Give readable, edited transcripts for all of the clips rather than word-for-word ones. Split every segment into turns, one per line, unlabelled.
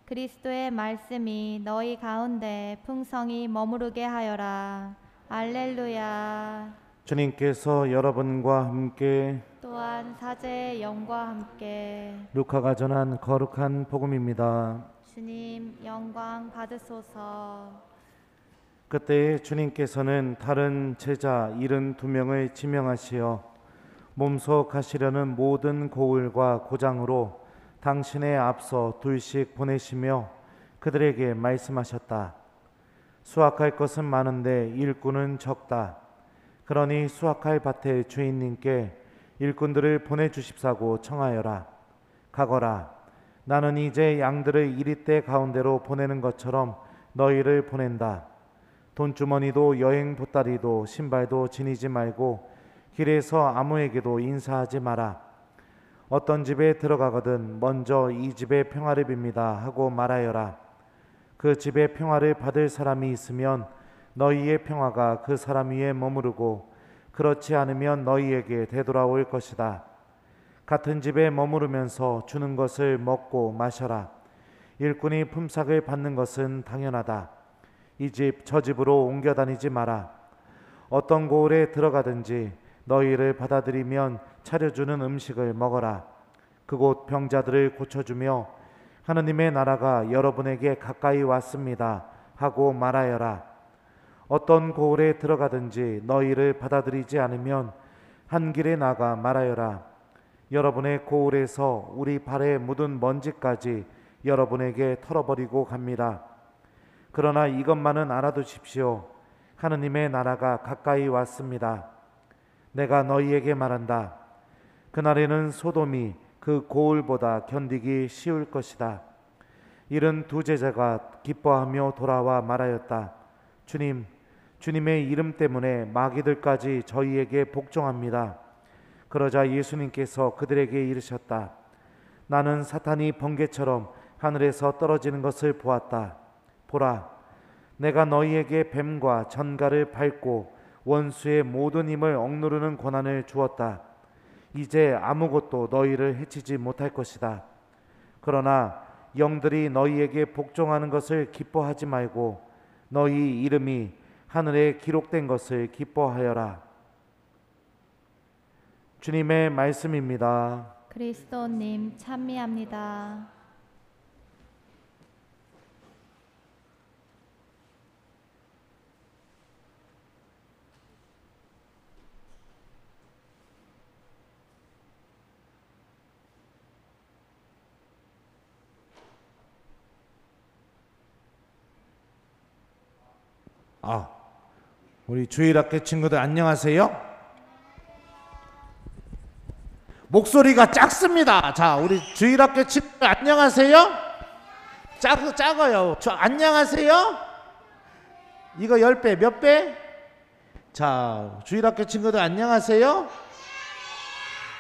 그리스도의 말씀이 너희 가운데 풍성히 머무르게 하여라. 알렐루야.
주님께서 여러분과 함께
또한 사제의 영과 함께
루카가 전한 거룩한 복음입니다.
주님 영광 받으소서.
그때 주님께서는 다른 제자 72명을 지명하시어 몸소 가시려는 모든 고을과 고장으로 당신의 앞서 둘씩 보내시며 그들에게 말씀하셨다. 수확할 것은 많은데 일꾼은 적다. 그러니 수확할 밭의 주인님께 일꾼들을 보내주십사고 청하여라. 가거라. 나는 이제 양들을 이리떼 가운데로 보내는 것처럼 너희를 보낸다. 돈주머니도 여행 보따리도 신발도 지니지 말고 길에서 아무에게도 인사하지 마라. 어떤 집에 들어가거든 먼저 이 집의 평화를 빕니다 하고 말하여라. 그 집의 평화를 받을 사람이 있으면 너희의 평화가 그 사람 위에 머무르고 그렇지 않으면 너희에게 되돌아올 것이다. 같은 집에 머무르면서 주는 것을 먹고 마셔라. 일꾼이 품삯을 받는 것은 당연하다. 이 집 저 집으로 옮겨 다니지 마라. 어떤 고을에 들어가든지 너희를 받아들이면 차려주는 음식을 먹어라. 그곳 병자들을 고쳐주며 하느님의 나라가 여러분에게 가까이 왔습니다 하고 말하여라. 어떤 고을에 들어가든지 너희를 받아들이지 않으면 한 길에 나가 말하여라. 여러분의 고을에서 우리 발에 묻은 먼지까지 여러분에게 털어버리고 갑니다. 그러나 이것만은 알아두십시오. 하느님의 나라가 가까이 왔습니다. 내가 너희에게 말한다. 그날에는 소돔이 그 고을보다 견디기 쉬울 것이다. 72 제자가 기뻐하며 돌아와 말하였다. 주님, 주님의 이름 때문에 마귀들까지 저희에게 복종합니다. 그러자 예수님께서 그들에게 이르셨다. 나는 사탄이 번개처럼 하늘에서 떨어지는 것을 보았다. 보라, 내가 너희에게 뱀과 전갈을 밟고 원수의 모든 힘을 억누르는 권한을 주었다. 이제 아무것도 너희를 해치지 못할 것이다. 그러나 영들이 너희에게 복종하는 것을 기뻐하지 말고 너희 이름이 하늘에 기록된 것을 기뻐하여라. 주님의 말씀입니다.
그리스도님 찬미합니다.
우리 주일학교 친구들 안녕하세요. 목소리가 작습니다. 자, 우리 주일학교 친구들 안녕하세요. 작아요. 저 안녕하세요. 이거 10배 몇 배? 자, 주일학교 친구들 안녕하세요.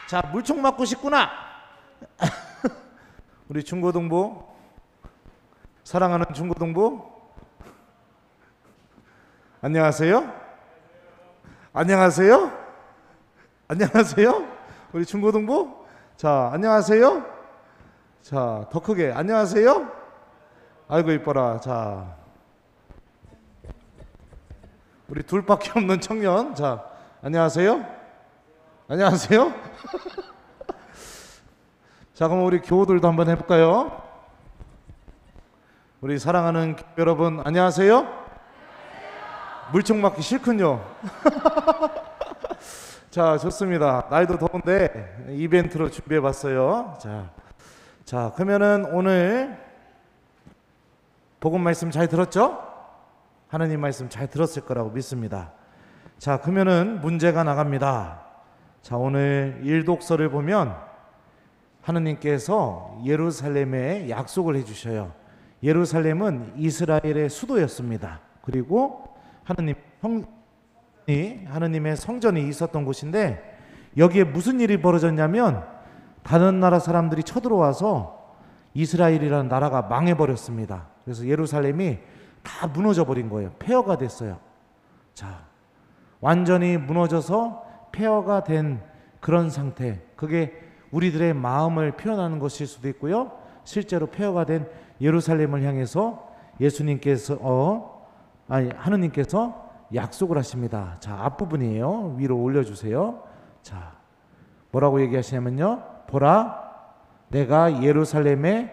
자, 물총 맞고 싶구나. 우리 중고등부 사랑하는 중고등부 안녕하세요. 안녕하세요. 안녕하세요. 우리 중고등부 자 안녕하세요. 자, 더 크게 안녕하세요. 아이고 이뻐라. 자, 우리 둘밖에 없는 청년 자 안녕하세요. 안녕하세요. 자, 그럼 우리 교우들도 한번 해볼까요? 우리 사랑하는 여러분 안녕하세요. 물총 맞기 싫군요. 자, 좋습니다. 날도 더운데 이벤트로 준비해봤어요. 자, 그러면은 오늘 복음 말씀 잘 들었죠? 하나님 말씀 잘 들었을 거라고 믿습니다. 자, 그러면은 문제가 나갑니다. 자, 오늘 일독서를 보면 하느님께서 예루살렘에 약속을 해주셔요. 예루살렘은 이스라엘의 수도였습니다. 그리고 하느님의 성전이 있었던 곳인데 여기에 무슨 일이 벌어졌냐면 다른 나라 사람들이 쳐들어와서 이스라엘이라는 나라가 망해버렸습니다. 그래서 예루살렘이 다 무너져 버린 거예요. 폐허가 됐어요. 자, 완전히 무너져서 폐허가 된 그런 상태, 그게 우리들의 마음을 표현하는 것일 수도 있고요, 실제로 폐허가 된 예루살렘을 향해서 하느님께서 약속을 하십니다. 자, 앞부분이에요. 위로 올려주세요. 자, 뭐라고 얘기하시냐면요. 보라, 내가 예루살렘에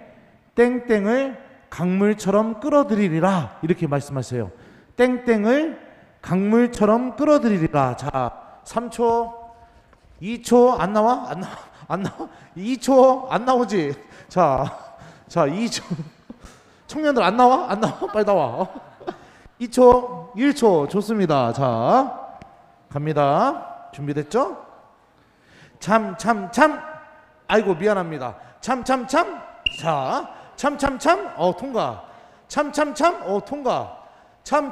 땡땡을 강물처럼 끌어들이리라. 이렇게 말씀하세요. 땡땡을 강물처럼 끌어들이리라. 자, 3초, 2초 안 나와? 안 나와? 2초 안 나오지? 자, 2초. 청년들 안 나와? 안 나와? 빨리 나와. 2초, 1초. 좋습니다. 자, 갑니다. 준비됐죠? 참. 아이고, 미안합니다. 참. 자, 참. 통과. 참. 통과. 참.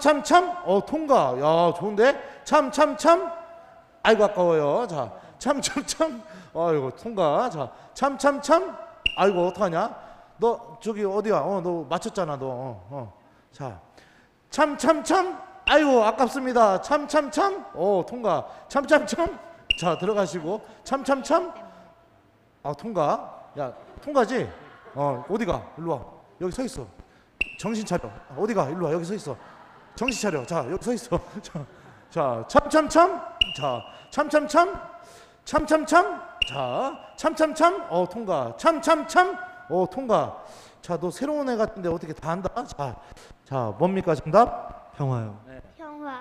통과. 야, 좋은데? 참. 아이고, 아까워요. 자, 참. 아이고, 통과. 자, 참. 아이고, 어떡하냐? 너 저기 어디야? 너 맞췄잖아, 너. 자, 참. 아이고, 아깝습니다. 참. 통과. 참. 자, 들어가시고. 참. 아, 통과. 야, 통과지? 어디가? 일로 와. 여기 서 있어. 정신 차려. 어디가? 일로 와. 여기 서 있어. 정신 차려. 자, 여기 서 있어. 자, 참. 자, 참. 자, 참. 통과. 참. 통과. 자, 너 새로운 애 같은데 어떻게 다 한다? 자, 뭡니까 정답?
평화요.
네.
평화.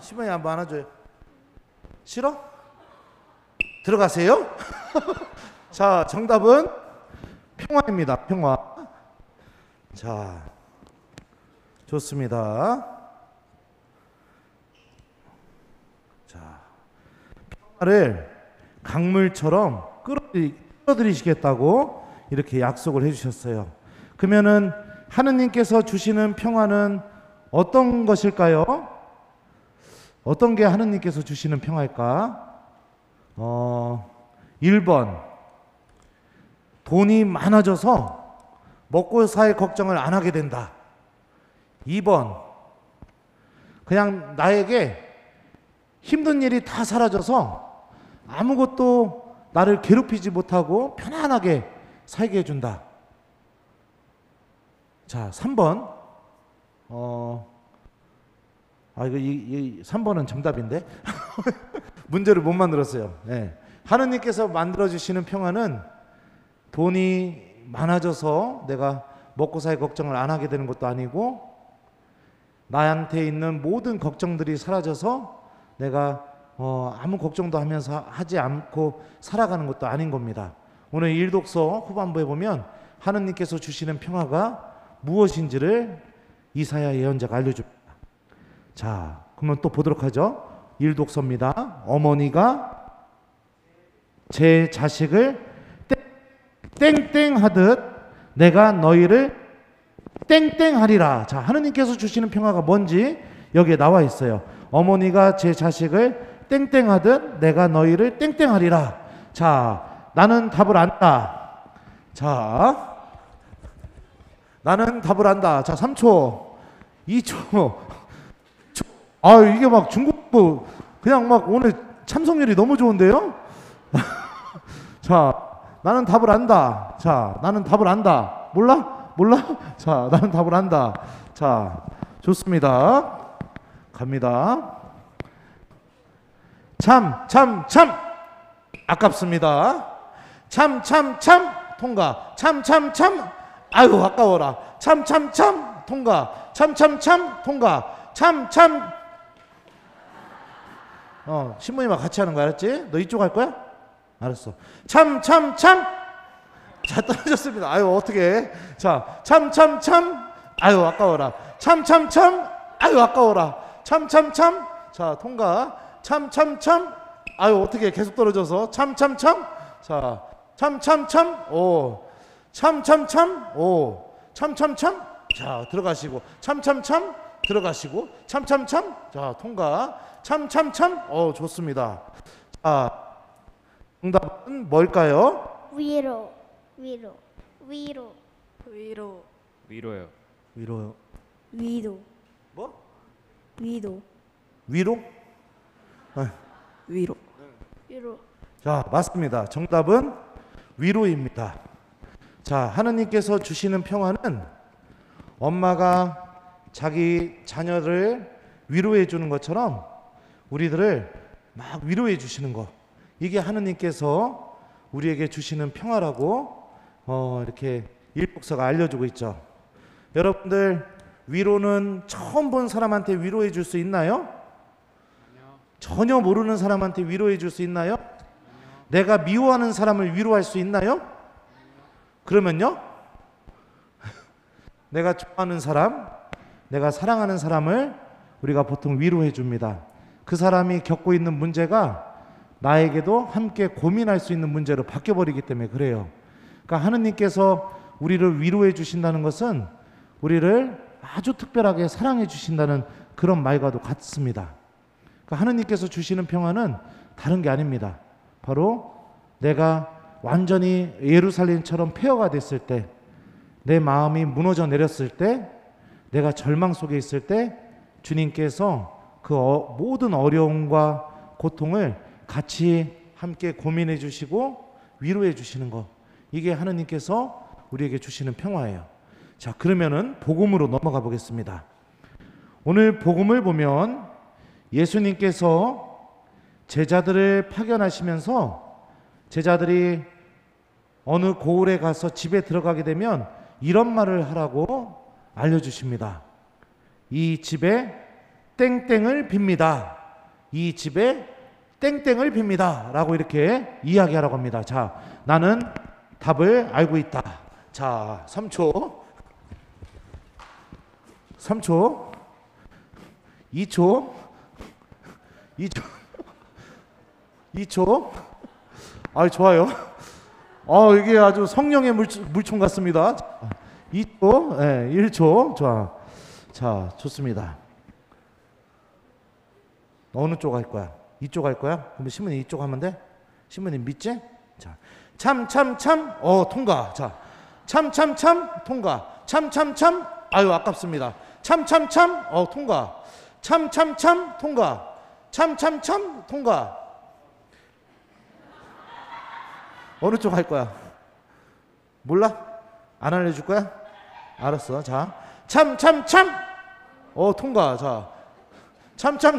시몬이 한번 안아줘요. 싫어? 들어가세요. 자, 정답은 평화입니다. 평화. 자, 좋습니다. 자, 평화를 강물처럼 끌어들이시겠다고 이렇게 약속을 해주셨어요. 그러면은 하느님께서 주시는 평화는 어떤 것일까요? 어떤 게 하느님께서 주시는 평화일까? 1번, 돈이 많아져서 먹고 살 걱정을 안 하게 된다. 2번, 그냥 나에게 힘든 일이 다 사라져서 아무것도 나를 괴롭히지 못하고 편안하게 살게 해준다. 자, 3번. 이 3번은 정답인데? 문제를 못 만들었어요. 네. 하느님께서 만들어주시는 평화는 돈이 많아져서 내가 먹고 살 걱정을 안 하게 되는 것도 아니고, 나한테 있는 모든 걱정들이 사라져서 내가 아무 걱정도 하지 않고 살아가는 것도 아닌 겁니다. 오늘 일독서 후반부에 보면 하느님께서 주시는 평화가 무엇인지를 이사야 예언자가 알려줍니다. 자, 그러면 또 보도록 하죠. 일독서입니다. 어머니가 제 자식을 땡땡하듯 내가 너희를 땡땡하리라. 자, 하느님께서 주시는 평화가 뭔지 여기에 나와 있어요. 어머니가 제 자식을 땡땡하듯 내가 너희를 땡땡하리라. 자, 나는 답을 안다. 자, 나는 답을 안다. 자, 3초, 2초. 이게 막 중국부 그냥 막 오늘 참석률이 너무 좋은데요? 자, 나는 답을 안다. 자, 나는 답을 안다. 몰라? 자, 나는 답을 안다. 자, 좋습니다. 갑니다. 참. 아깝습니다. 참. 통과. 참. 아유, 아까워라. 참. 통과. 참. 통과. 참. 신부님하고 같이 하는 거 알았지? 너 이쪽 할 거야? 알았어. 참. 자, 떨어졌습니다. 아유, 어떡해. 자, 참. 아유, 아까워라. 참. 아유, 아까워라. 참. 자, 통과. 참. 아유, 어떡해. 계속 떨어져서. 참. 자, 참. 오. 참. 오. 참. 자, 들어가시고. 참. 들어가시고. 참. 자, 통과. 참. 좋습니다. 자, 정답은 뭘까요?
위로.
위로요.
위도.
뭐?
위도.
위로?
위로.
자, 맞습니다. 정답은 위로입니다. 자, 하느님께서 주시는 평화는 엄마가 자기 자녀를 위로해 주는 것처럼 우리들을 막 위로해 주시는 것, 이게 하느님께서 우리에게 주시는 평화라고 이렇게 율법서가 알려주고 있죠. 여러분들, 위로는 처음 본 사람한테 위로해 줄 수 있나요? 전혀 모르는 사람한테 위로해 줄 수 있나요? 내가 미워하는 사람을 위로할 수 있나요? 그러면요, 내가 좋아하는 사람, 내가 사랑하는 사람을 우리가 보통 위로해 줍니다. 그 사람이 겪고 있는 문제가 나에게도 함께 고민할 수 있는 문제로 바뀌어버리기 때문에 그래요. 그러니까 하느님께서 우리를 위로해 주신다는 것은 우리를 아주 특별하게 사랑해 주신다는 그런 말과도 같습니다. 그러니까 하느님께서 주시는 평화는 다른 게 아닙니다. 바로 내가 완전히 예루살렘처럼 폐허가 됐을 때, 내 마음이 무너져 내렸을 때, 내가 절망 속에 있을 때 주님께서 그 모든 어려움과 고통을 같이 함께 고민해 주시고 위로해 주시는 것, 이게 하느님께서 우리에게 주시는 평화예요. 자, 그러면은 복음으로 넘어가 보겠습니다. 오늘 복음을 보면 예수님께서 제자들을 파견하시면서 제자들이 어느 고을에 가서 집에 들어가게 되면 이런 말을 하라고 알려주십니다. 이 집에 땡땡을 빕니다. 이 집에 땡땡을 빕니다. 라고 이렇게 이야기하라고 합니다. 자, 나는 답을 알고 있다. 자, 3초, 3초, 2초, 2초, 2초. 아, 좋아요. 이게 아주 성령의 물총 같습니다. 2초, 네, 1초. 자, 좋습니다. 어느 쪽 할 거야? 이쪽 할 거야? 그러면 신부님 이쪽 하면 돼? 신부님 믿지? 자, 참, 통과. 자, 참, 통과. 참, 아유, 아깝습니다. 참, 통과. 참, 통과. 참, 통과. 어느 쪽 할 거야? 몰라? 안 알려줄 거야? 알았어. 자, 참, 통과. 자, 참,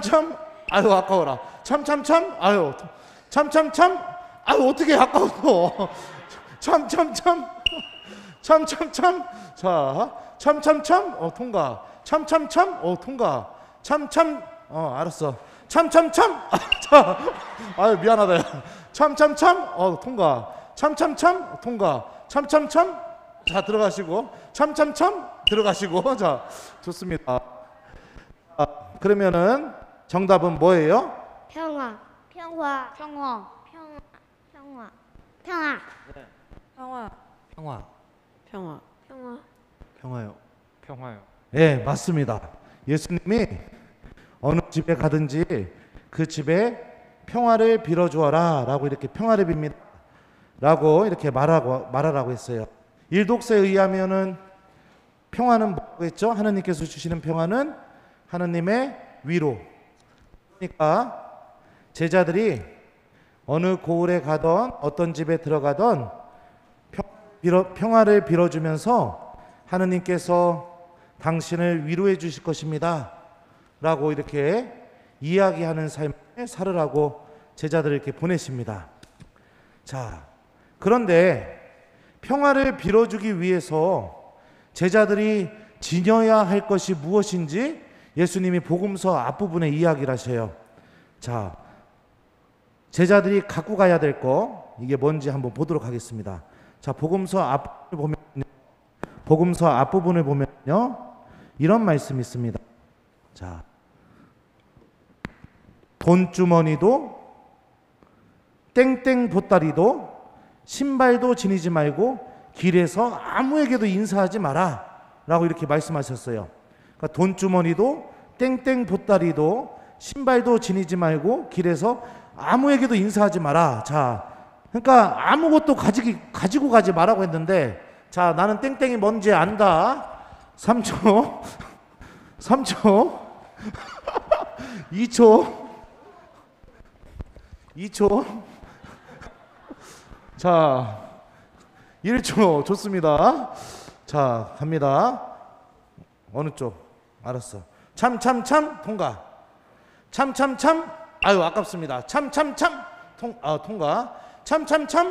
아유, 아까워라. 참, 아유, 참, 아유, 어떻게 아까워. 참, 자, 참, 통과. 참, 통과. 알았어. 참, 자, 아유, 미안하다. 야. 참, 통과. 참, 통과. 참, 자, 들어가시고. 참, 들어가시고. 자, 좋습니다. 그러면은 정답은 뭐예요?
평화.
평화.
평화.
평화요.
예, 맞습니다. 예수님이 어느 집에 가든지 그 집에 평화를 빌어주어라 라고 이렇게 평화를 빕니다 라고 이렇게 말하라고 했어요. 일독서에 의하면은 평화는 뭐라고 했죠? 하느님께서 주시는 평화는 하느님의 위로. 그러니까 제자들이 어느 고을에 가던 어떤 집에 들어가던 평화를 빌어주면서 하느님께서 당신을 위로해 주실 것입니다 라고 이렇게 이야기하는 삶을 살으라고 제자들을 이렇게 보내십니다. 자, 그런데 평화를 빌어주기 위해서 제자들이 지녀야 할 것이 무엇인지 예수님이 복음서 앞부분에 이야기를 하셔요. 자, 제자들이 갖고 가야 될 거, 이게 뭔지 한번 보도록 하겠습니다. 자, 복음서 앞부분을 보면요, 이런 말씀이 있습니다. 자, 돈주머니도 땡땡 보따리도 신발도 지니지 말고 길에서 아무에게도 인사하지 마라 라고 이렇게 말씀하셨어요. 그러니까 돈주머니도 땡땡 보따리도 신발도 지니지 말고 길에서 아무에게도 인사하지 마라. 자, 그러니까 아무것도 가지고 가지 말라고 했는데, 자, 나는 땡땡이 뭔지 안다. 3초 2초. 2초. 자, 1초. 좋습니다. 자, 갑니다. 어느 쪽? 알았어. 참 통과. 참 아유 아깝습니다. 참 통과. 참 통과.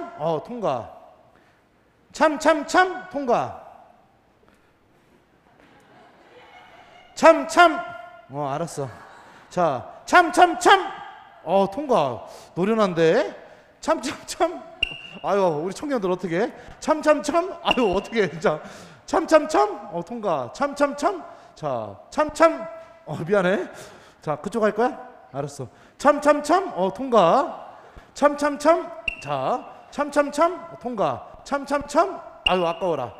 참 통과. 알았어. 자, 통과. 노련한데. 아유, 우리 청년들 어떻게? 아유, 어떻게? 자, 통과. 자, 미안해. 자, 그쪽 할 거야? 알았어. 통과. 자, 통과. 아유, 아까워라.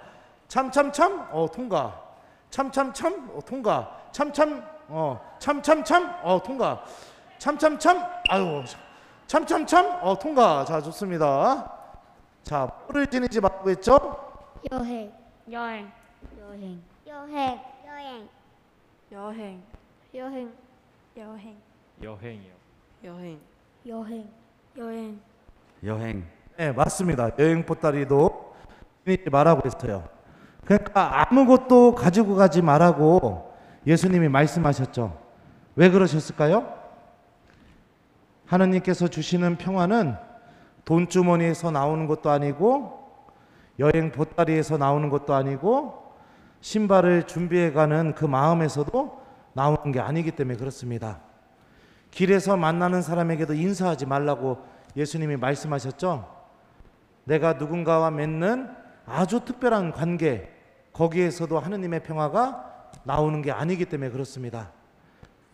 통과. 통과. 통과. 아유, 통과. 자, 좋습니다. 자, 뿔을 지니지 말고 했죠?
여행
여행,
여행 여행 여행
여행,
여행
여행,
여행이요.
여행,
여행 여행
여행.
네, 맞습니다. 여행 보따리도 지니지 말라고 했어요. 그러니까 아무것도 가지고 가지 말라고 예수님이 말씀하셨죠. 왜 그러셨을까요? 하느님께서 주시는 평화는 돈주머니에서 나오는 것도 아니고 여행 보따리에서 나오는 것도 아니고 신발을 준비해가는 그 마음에서도 나오는 게 아니기 때문에 그렇습니다. 길에서 만나는 사람에게도 인사하지 말라고 예수님이 말씀하셨죠. 내가 누군가와 맺는 아주 특별한 관계, 거기에서도 하느님의 평화가 나오는 게 아니기 때문에 그렇습니다.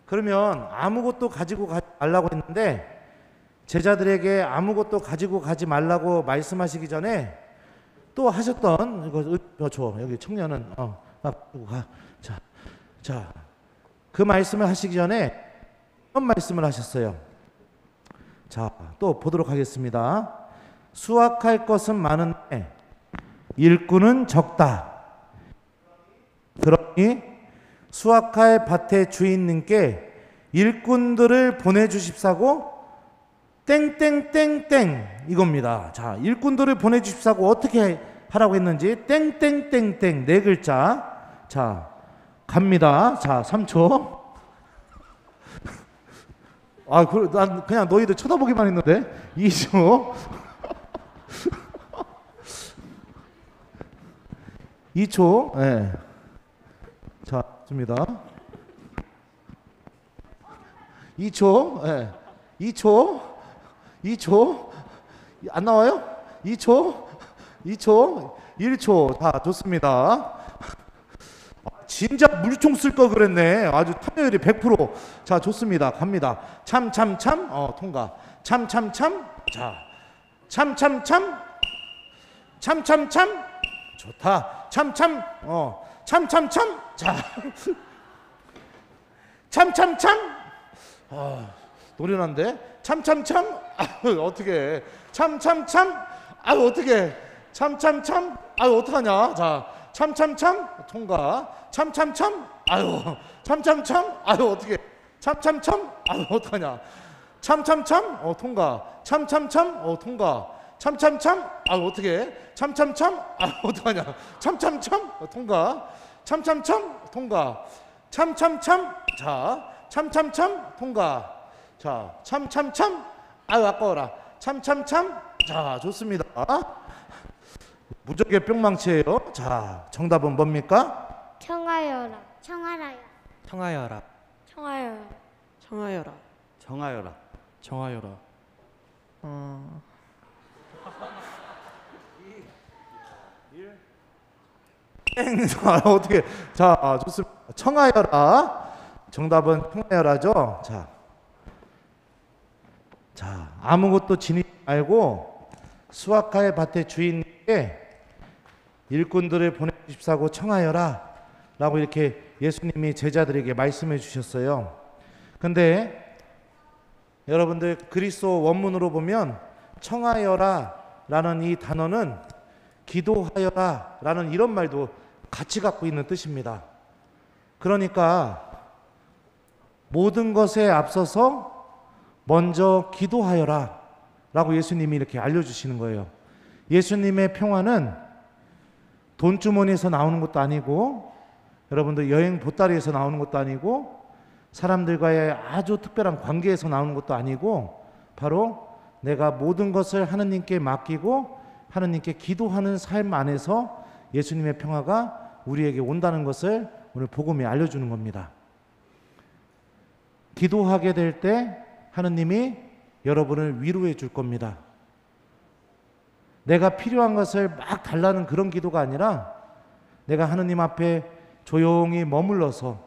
그러면 아무것도 가지고 가지 말라고 했는데 제자들에게 아무것도 가지고 가지 말라고 말씀하시기 전에 또 하셨던 이거 줘. 여기 청년은 가지고 가. 자, 그 말씀을 하시기 전에 이런 말씀을 하셨어요. 자, 또 보도록 하겠습니다. 수확할 것은 많은데 일꾼은 적다. 그러니 수확할 밭의 주인님께 일꾼들을 보내주십사고 땡땡땡땡 이겁니다. 자, 일꾼들을 보내주십사고 어떻게 하라고 했는지 땡땡땡땡 네 글자. 자, 갑니다. 자, 3초. 난 그냥 너희들 쳐다보기만 했는데 2초. 2초. 네. 자, 좋습니다. 2초. 네. 2초. 안 나와요? 2초. 1초. 다 좋습니다. 진작 물총 쓸 거 그랬네. 아주 참여율이 100%. 자, 좋습니다. 갑니다. 참. 통과. 참. 자, 참. 좋다. 참. 자. 참. 노련한데. 참. 어떻게? 참. 어떻게? 참. 어떡하냐? 자, 참. 통과. 참. 어떻게? 참. 어떡하냐? 참. 통과. 참. 통과. 참. 어떻게? 참. 어떡하냐? 참. 통과. 참. 통과. 참. 자, 참. 통과. 자, 참. 아까워라. 참. 자, 좋습니다. 무적의 뿅망치예요. 자, 정답은 뭡니까?
청하여라
청하여라.
청하여라,
정하여라.
정하여라.
어떻게? 자, 좋습니다. 청하여라. 정답은 청하여라죠. 자, 아무것도 지니지 말고 수확할 밭의 주인에게 일꾼들을 보내주십사고 청하여라 라고 이렇게 예수님이 제자들에게 말씀해 주셨어요. 근데 여러분들 그리스도 원문으로 보면 청하여라 라는 이 단어는 기도하여라 라는 이런 말도 같이 갖고 있는 뜻입니다. 그러니까 모든 것에 앞서서 먼저 기도하여라 라고 예수님이 이렇게 알려주시는 거예요. 예수님의 평화는 돈주머니에서 나오는 것도 아니고, 여러분들 여행 보따리에서 나오는 것도 아니고, 사람들과의 아주 특별한 관계에서 나오는 것도 아니고, 바로 내가 모든 것을 하느님께 맡기고 하느님께 기도하는 삶 안에서 예수님의 평화가 우리에게 온다는 것을 오늘 복음이 알려주는 겁니다. 기도하게 될 때 하느님이 여러분을 위로해 줄 겁니다. 내가 필요한 것을 막 달라는 그런 기도가 아니라 내가 하느님 앞에 조용히 머물러서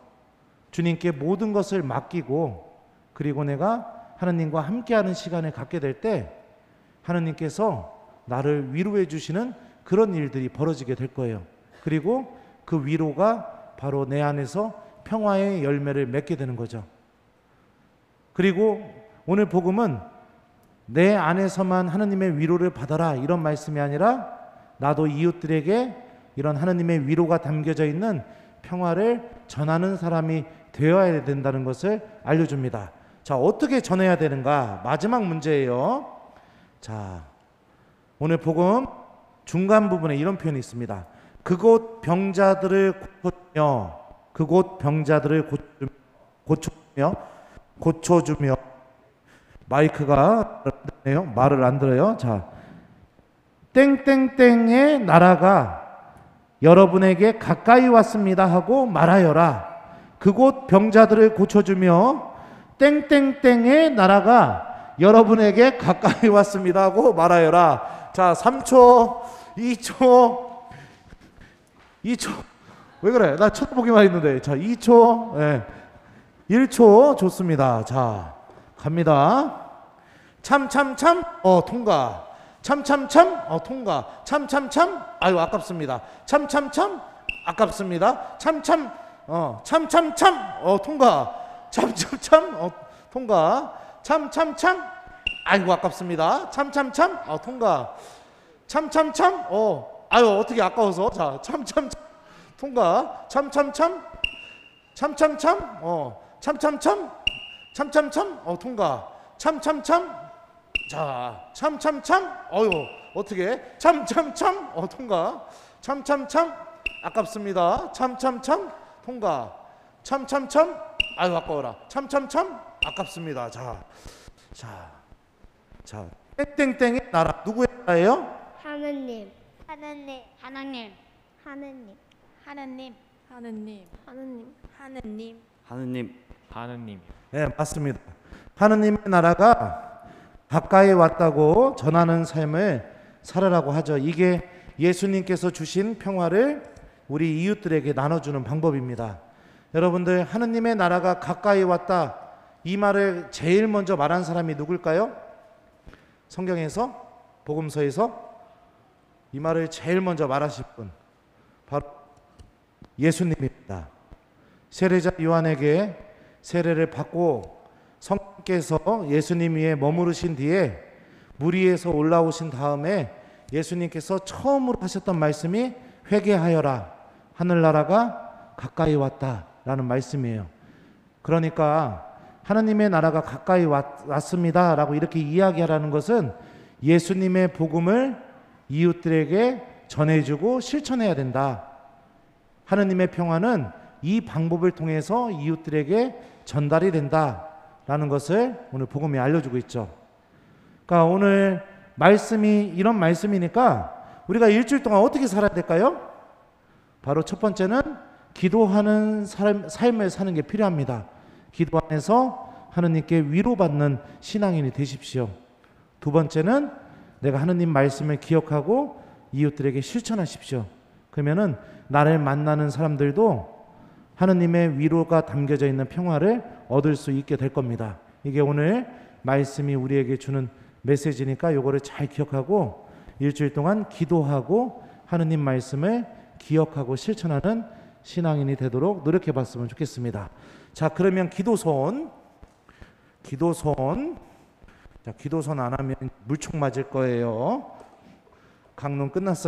주님께 모든 것을 맡기고, 그리고 내가 하느님과 함께하는 시간을 갖게 될 때 하느님께서 나를 위로해 주시는 그런 일들이 벌어지게 될 거예요. 그리고 그 위로가 바로 내 안에서 평화의 열매를 맺게 되는 거죠. 그리고 오늘 복음은 내 안에서만 하느님의 위로를 받아라 이런 말씀이 아니라 나도 이웃들에게 이런 하느님의 위로가 담겨져 있는 평화를 전하는 사람이 되어야 된다는 것을 알려줍니다. 자, 어떻게 전해야 되는가? 마지막 문제예요. 자, 오늘 복음 중간 부분에 이런 표현이 있습니다. 그곳 병자들을 고쳐주며, 그곳 병자들을 고쳐주며, 마이크가 말을 안 들어요. 자, 땡땡땡의 나라가 여러분에게 가까이 왔습니다 하고 말하여라. 그곳 병자들을 고쳐주며 땡땡땡의 나라가 여러분에게 가까이 왔습니다 하고 말하여라. 자, 3초, 2초 왜 그래? 나 쳐다보기만 했는데. 자, 2초, 네. 1초 좋습니다. 자, 갑니다. 참참참, 통과. 참참참, 통과. 참참참, 아유 아깝습니다. 참참참, 아깝습니다. 참참참, 통과. 참참참, 통과. 참참참, 아이고 아깝습니다. 참참참, 통과. 참참참, 아유 어떻게 아까워서. 자, 참참참, 통과. 참참참, 참참참, 참참참, 통과. 참참참, 자, 참참참, 어떻게? 참참참, 통과. 참참참, 아깝습니다. 참참참, 통과. 참참참, 아유 아까워라. 참참참, 아깝습니다. 자, 땡땡땡의 나라 누구의 나라예요?
하느님. 하느님. 하나님. 하느님.
하느님,
하느님.
하느님.
하느님.
하느님. 하느님.
네, 맞습니다. 하느님의 나라가 가까이 왔다고 전하는 삶을 살아라고 하죠. 이게 예수님께서 주신 평화를 우리 이웃들에게 나눠주는 방법입니다. 여러분들, 하느님의 나라가 가까이 왔다, 이 말을 제일 먼저 말한 사람이 누굴까요? 성경에서, 복음서에서 이 말을 제일 먼저 말하실 분, 바로 예수님입니다. 세례자 요한에게 세례를 받고 성령께서 예수님 위에 머무르신 뒤에 물 위에서 올라오신 다음에 예수님께서 처음으로 하셨던 말씀이 회개하여라, 하늘나라가 가까이 왔다라는 말씀이에요. 그러니까 하나님의 나라가 가까이 왔습니다 라고 이렇게 이야기하라는 것은 예수님의 복음을 이웃들에게 전해주고 실천해야 된다. 하나님의 평화는 이 방법을 통해서 이웃들에게 전달이 된다라는 것을 오늘 복음이 알려주고 있죠. 그러니까 오늘 말씀이 이런 말씀이니까 우리가 일주일 동안 어떻게 살아야 될까요? 바로 첫 번째는 기도하는 삶을 사는 게 필요합니다. 기도 안에서 하느님께 위로받는 신앙인이 되십시오. 두 번째는 내가 하느님 말씀을 기억하고 이웃들에게 실천하십시오. 그러면은 나를 만나는 사람들도 하느님의 위로가 담겨져 있는 평화를 얻을 수 있게 될 겁니다. 이게 오늘 말씀이 우리에게 주는 메시지니까 이거를 잘 기억하고 일주일 동안 기도하고 하느님 말씀을 기억하고 실천하는 신앙인이 되도록 노력해 봤으면 좋겠습니다. 자, 그러면 기도손. 자, 기도손 안 하면 물총 맞을 거예요. 강론 끝났어요.